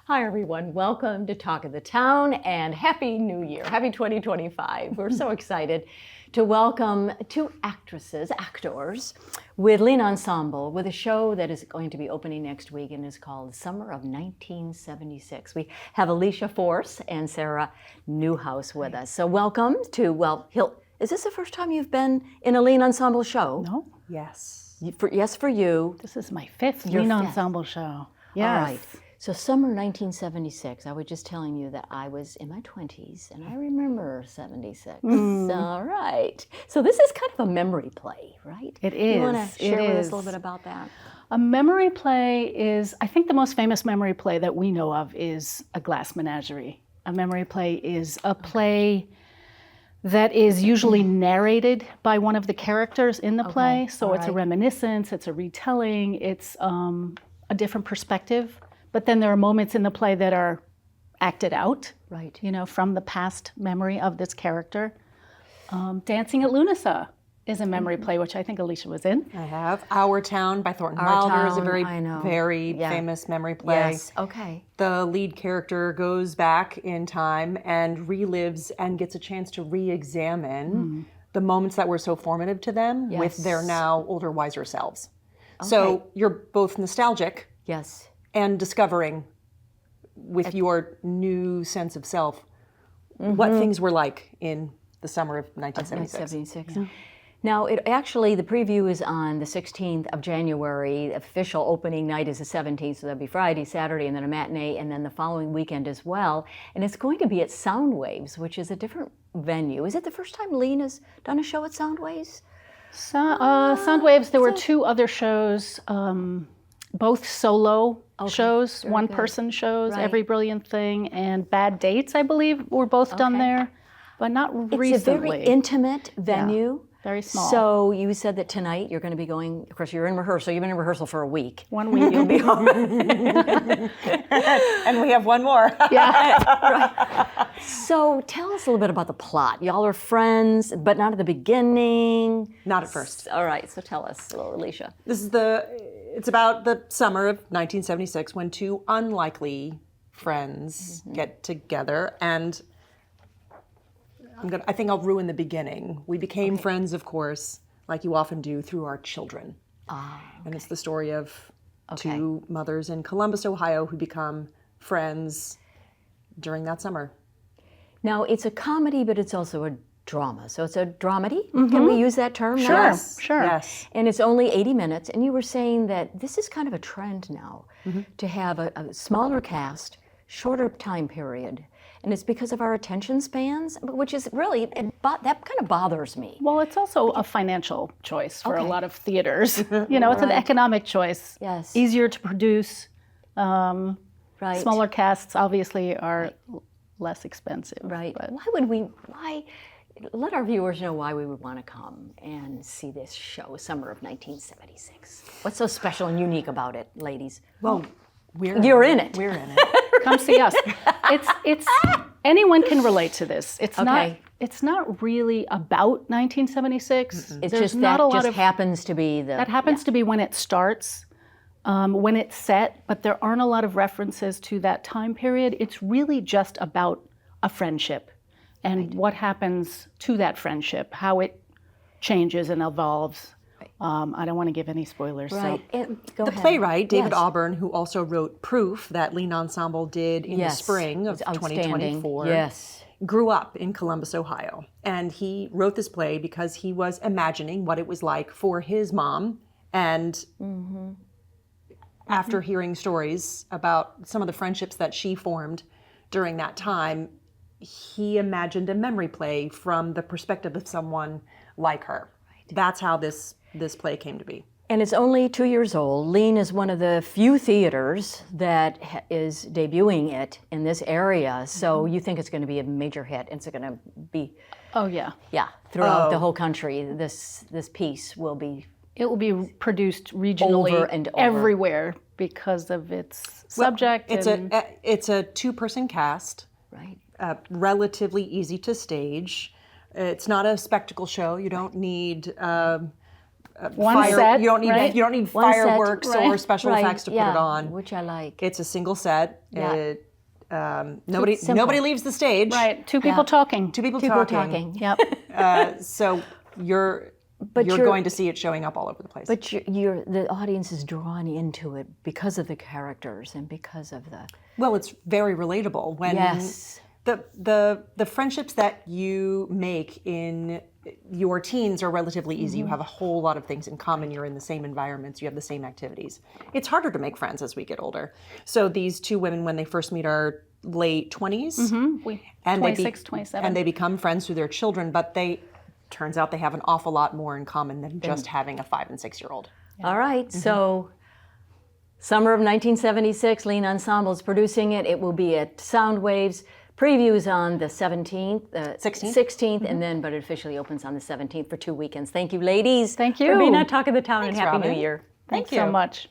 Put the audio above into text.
Hi everyone, welcome to Talk of the Town and Happy New Year, Happy 2025. We're so excited to welcome two actors with Lean Ensemble with a show that is going to be opening next week and is called Summer of 1976. We have Aleisha Force and Sarah Newhouse with us. So welcome to, is this the first time you've been in a Lean Ensemble show? No. Yes. Yes, for you. This is my fifth Lean Ensemble show. Yes. All right. So summer 1976, I was just telling you that I was in my 20s, and I remember 76. All right. So this is kind of a memory play, right? It is. You want to share with us a little bit about that? A memory play is, I think the most famous memory play that we know of is A Glass Menagerie. A memory play is a play that is usually narrated by one of the characters in the play. So it's a reminiscence, it's a retelling, it's a different perspective. But then there are moments in the play that are acted out, right? You know, from the past memory of this character. Dancing at Lunasa is a memory play, which I think Aleisha was in. I have. Our Town by Thornton Wilder is a very famous memory play. Yes, okay. The lead character goes back in time and relives and gets a chance to re-examine the moments that were so formative to them with their now older, wiser selves. Okay. So you're both nostalgic. Yes. And discovering with your new sense of self what things were like in the summer of 1976. Yeah. Now, the preview is on the 16th of January. The official opening night is the 17th, so that'll be Friday, Saturday, and then a matinee, and then the following weekend as well. And it's going to be at Soundwaves, which is a different venue. Is it the first time Lean has done a show at Soundwaves? Soundwaves, there were two other shows, both solo shows, one-person shows, Every Brilliant Thing, and Bad Dates, I believe, were both done there, but not recently. It's a very intimate venue. Yeah, very small. So you said that tonight you're going to be going, of course, you're in rehearsal. You've been in rehearsal for a week. 1 week. You'll be home. And we have one more. Right. So tell us a little bit about the plot. Y'all are friends, but not at the beginning. Not at first. All right, so tell us, Aleisha. It's about the summer of 1976 when two unlikely friends get together, and I think I'll ruin the beginning. We became friends, of course, like you often do, through our children. And it's the story of two mothers in Columbus, Ohio, who become friends during that summer. Now, it's a comedy, but it's also a drama. So it's a dramedy? Can we use that term? Sure, yes. Sure. Yes. And it's only 80 minutes. And you were saying that this is kind of a trend now to have a smaller cast, shorter time period. And it's because of our attention spans, which is really, that kind of bothers me. Well, it's also a financial choice for a lot of theaters. You know, it's an economic choice. Yes. Easier to produce. Smaller casts obviously are less expensive. Right. But why let our viewers know why we would want to come and see this show, Summer of 1976. What's so special and unique about it, ladies? Well, you're in it. We're in it. Come see us. It's anyone can relate to this. It's not really about 1976. It's just not a lot of happens to be to be when it starts, when it's set, but there aren't a lot of references to that time period. It's really just about a friendship and what happens to that friendship, how it changes and evolves. I don't want to give any spoilers. Right. So. The playwright, David Auburn, who also wrote Proof, that Lean Ensemble did in the spring of 2024, grew up in Columbus, Ohio. And he wrote this play because he was imagining what it was like for his mom. And after hearing stories about some of the friendships that she formed during that time, he imagined a memory play from the perspective of someone like her. Right. That's how this play came to be. And it's only 2 years old. Lean is one of the few theaters that is debuting it in this area. So you think it's going to be a major hit. It's going to be... Oh, yeah. Yeah, throughout the whole country. This piece will be... It will be produced regionally over and over. Everywhere because of its subject. It's a two-person cast. Right. Relatively easy to stage. It's not a spectacle show. You don't need One set, you don't need right? you don't need One set, fireworks or special effects to put it on. Which I like. It's a single set. Yeah. Nobody leaves the stage. Right, two people talking. Two people People talking. Yep. So you're going to see it showing up all over the place. But the audience is drawn into it because of the characters and because of the... Well, it's very relatable. When Yes. The friendships that you make in your teens are relatively easy. You have a whole lot of things in common. You're in the same environments. You have the same activities. It's harder to make friends as we get older. So these two women, when they first meet, are late 20s. And 26, 27. And they become friends through their children, but turns out they have an awful lot more in common than just having a 5- and 6-year-old. All right, so summer of 1976, Lean Ensemble is producing it. It will be at Sound Waves. Previews on the 17th, 16th, and then, but it officially opens on the 17th for 2 weekends. Thank you, ladies. Thank you. For being on Talk of the Town, Thanks, and Happy Robyn. New Year. Thanks so much.